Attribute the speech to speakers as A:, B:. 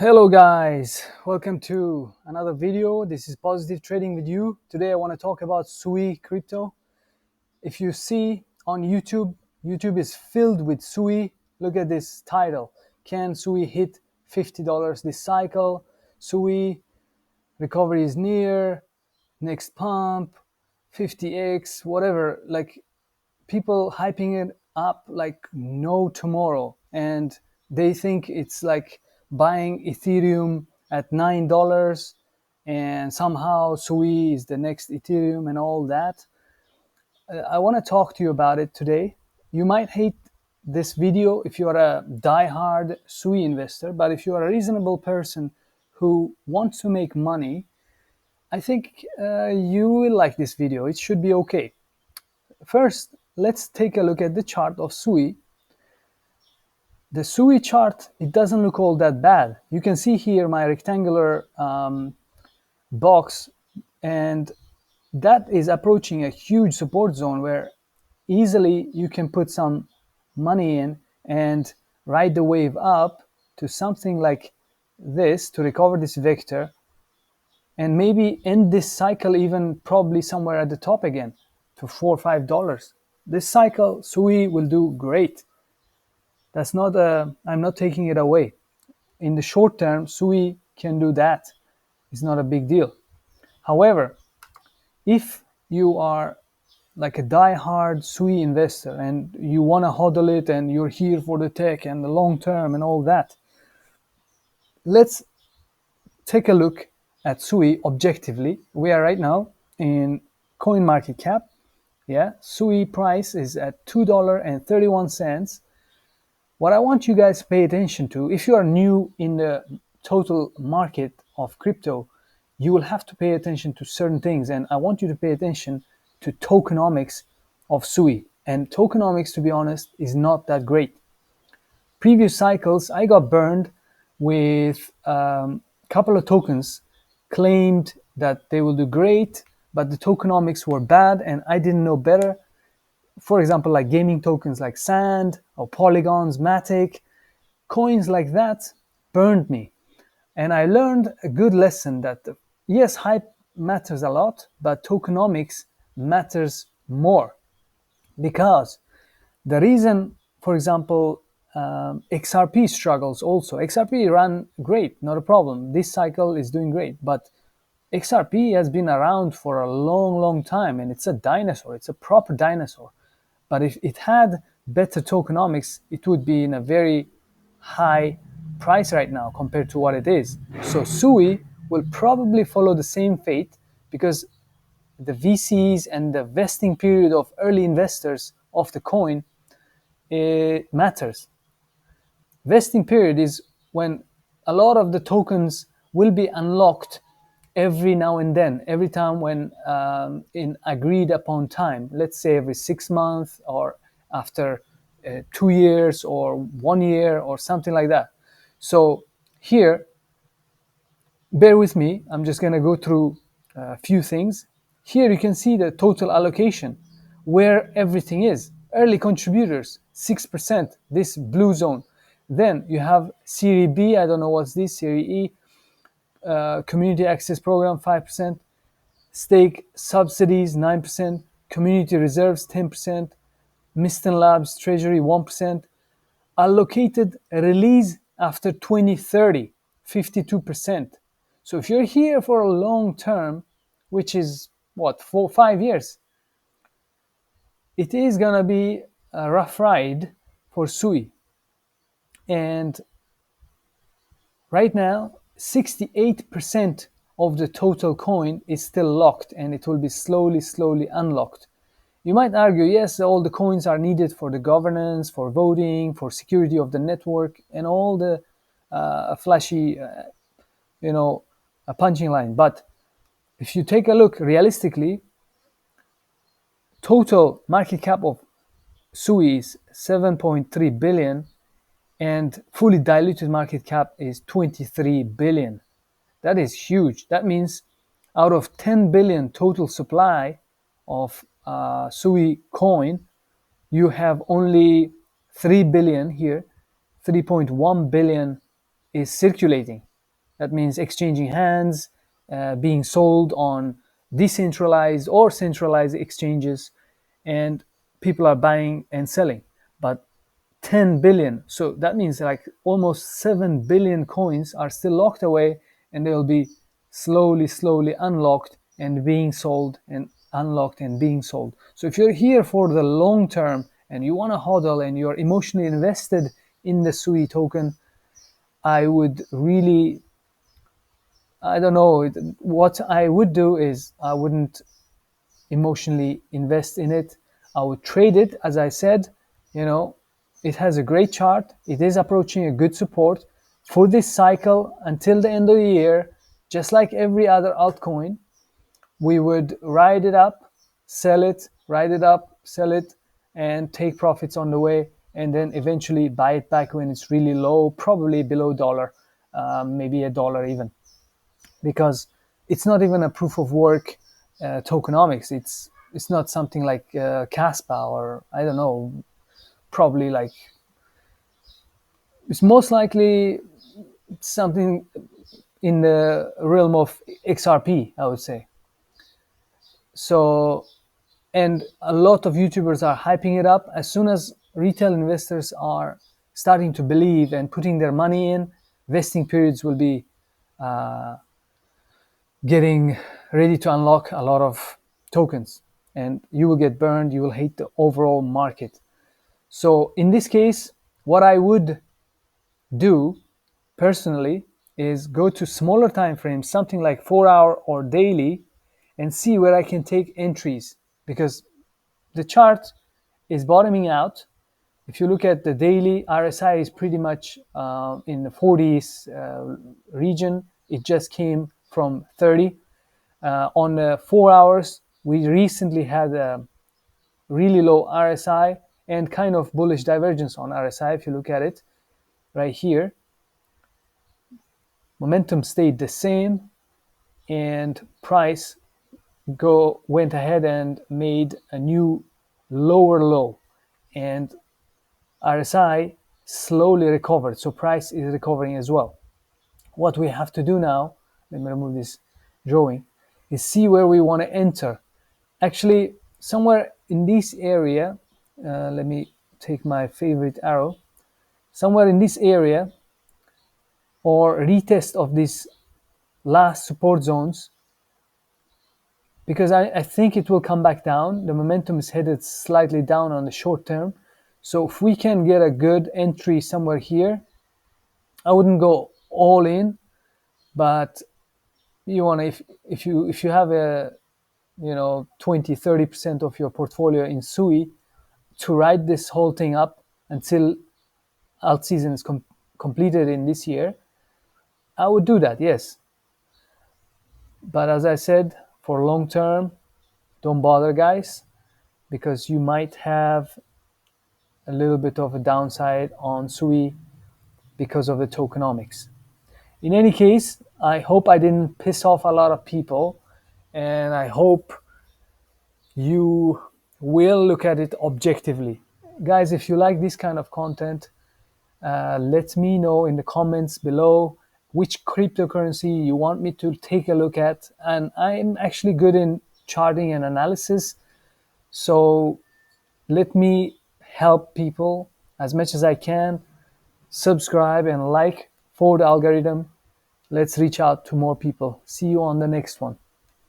A: Hello guys, welcome to another video. This is Positive Trading with you. Today I want to talk about SUICRYPTO. If you see on YouTube, YouTube is filled with SUI. Look at this title. Can SUI hit $50 this cycle? SUI recovery is near, next pump, 50x, whatever. Like people hyping it up like no tomorrow, and they think it's like buying Ethereum at $9 and somehow Sui is the next Ethereum and all that. I want to talk to you about it today. You might hate this video if you are a die-hard Sui investor, but if you are a reasonable person who wants to make money, I think you will like this video. It should be okay. First, let's take a look at the chart of SUI. The SUI chart, it doesn't look all that bad. You can see here my rectangular box, and that is approaching a huge support zone where easily you can put some money in and ride the wave up to something like this to recover this vector and maybe end this cycle even probably somewhere at the top again to $4 or $5. This cycle, SUI will do great. That's not I'm not taking it away. In the short term, SUI can do that. It's not a big deal. However, if you are like a die-hard SUI investor and you want to hodl it and you're here for the tech and the long term and all that, let's take a look at SUI objectively. We are right now in coin market cap. Yeah, SUI price is at $2.31. What I want you guys to pay attention to, if you are new in the total market of crypto, you will have to pay attention to certain things. And I want you to pay attention to tokenomics of SUI. And tokenomics, to be honest, is not that great. Previous cycles, I got burned with a couple of tokens claimed that they will do great, but the tokenomics were bad and I didn't know better. For example, like gaming tokens like Sand or Polygons, Matic, coins like that burned me. And I learned a good lesson that yes, hype matters a lot, but tokenomics matters more. Because the reason, for example, XRP struggles also. XRP ran great, not a problem. This cycle is doing great, but XRP has been around for a long, long time, and it's a dinosaur. It's a proper dinosaur. But if it had better tokenomics, it would be in a very high price right now compared to what it is. So SUI will probably follow the same fate because the VCs and the vesting period of early investors of the coin, it matters. Vesting period is when a lot of the tokens will be unlocked every now and then, every time when in agreed upon time, let's say every 6 months or after 2 years or 1 year or something like that. So here, bear with me, I'm just going to go through a few things. Here you can see the total allocation, where everything is. Early contributors, 6%, this blue zone. Then you have Series B, I don't know what's this, Series E, community access program, 5%, stake subsidies, 9%, community reserves, 10%, Miston Labs treasury, 1%, allocated release after 2030, 52%. So if you're here for a long term, which is what, 4 5 years, it is gonna be a rough ride for SUI. And right now, 68% of the total coin is still locked, and it will be slowly unlocked. You might argue, yes, all the coins are needed for the governance, for voting, for security of the network, and all the flashy, a punching line. But if you take a look realistically, total market cap of SUI is 7.3 billion and fully diluted market cap is 23 billion. That is huge. That means out of 10 billion total supply of SUI coin, you have only 3 billion here, 3.1 billion is circulating. That means exchanging hands, being sold on decentralized or centralized exchanges, and people are buying and selling. But 10 billion, so that means like almost 7 billion coins are still locked away, and they'll be slowly unlocked and being sold, and unlocked and being sold. So if you're here for the long term and you want to hodl and you're emotionally invested in the SUI token, I would really, I don't know, what I would do is I wouldn't emotionally invest in it. I would trade it, as I said. You know, it has a great chart. It is approaching a good support for this cycle until the end of the year. Just like every other altcoin, we would ride it up, sell it, ride it up, sell it, and take profits on the way, and then eventually buy it back when it's really low, probably below dollar, maybe a dollar even, because it's not even a proof of work tokenomics. It's not something like Caspa, or I don't know, probably like, it's most likely something in the realm of XRP, I would say. So, and a lot of YouTubers are hyping it up. As soon as retail investors are starting to believe and putting their money in, vesting periods will be getting ready to unlock a lot of tokens, and you will get burned. You will hate the overall market. So in this case, what I would do personally is go to smaller time frames, something like 4 hour or daily, and see where I can take entries, because the chart is bottoming out. If you look at the daily, RSI is pretty much in the 40s region. It just came from 30. On 4 hours, we recently had a really low RSI and kind of bullish divergence on RSI. If you look at it right here, momentum stayed the same, and price went ahead and made a new lower low, and RSI slowly recovered. So price is recovering as well. What we have to do now, let me remove this drawing, is see where we want to enter. Actually, somewhere in this area, let me take my favorite arrow, somewhere in this area, or retest of these last support zones, because I think it will come back down. The momentum is headed slightly down on the short term. So if we can get a good entry somewhere here, I wouldn't go all in, but you want to, if you have a 20-30% of your portfolio in SUI, to ride this whole thing up until alt season is completed in this year, I would do that, yes. But as I said, for long term, don't bother, guys, because you might have a little bit of a downside on SUI because of the tokenomics. In any case, I hope I didn't piss off a lot of people, and I hope you will look at it objectively. Guys, if you like this kind of content, let me know in the comments below which cryptocurrency you want me to take a look at. And I'm actually good in charting and analysis, so let me help people as much as I can. Subscribe and like for the algorithm. Let's reach out to more people. See you on the next one.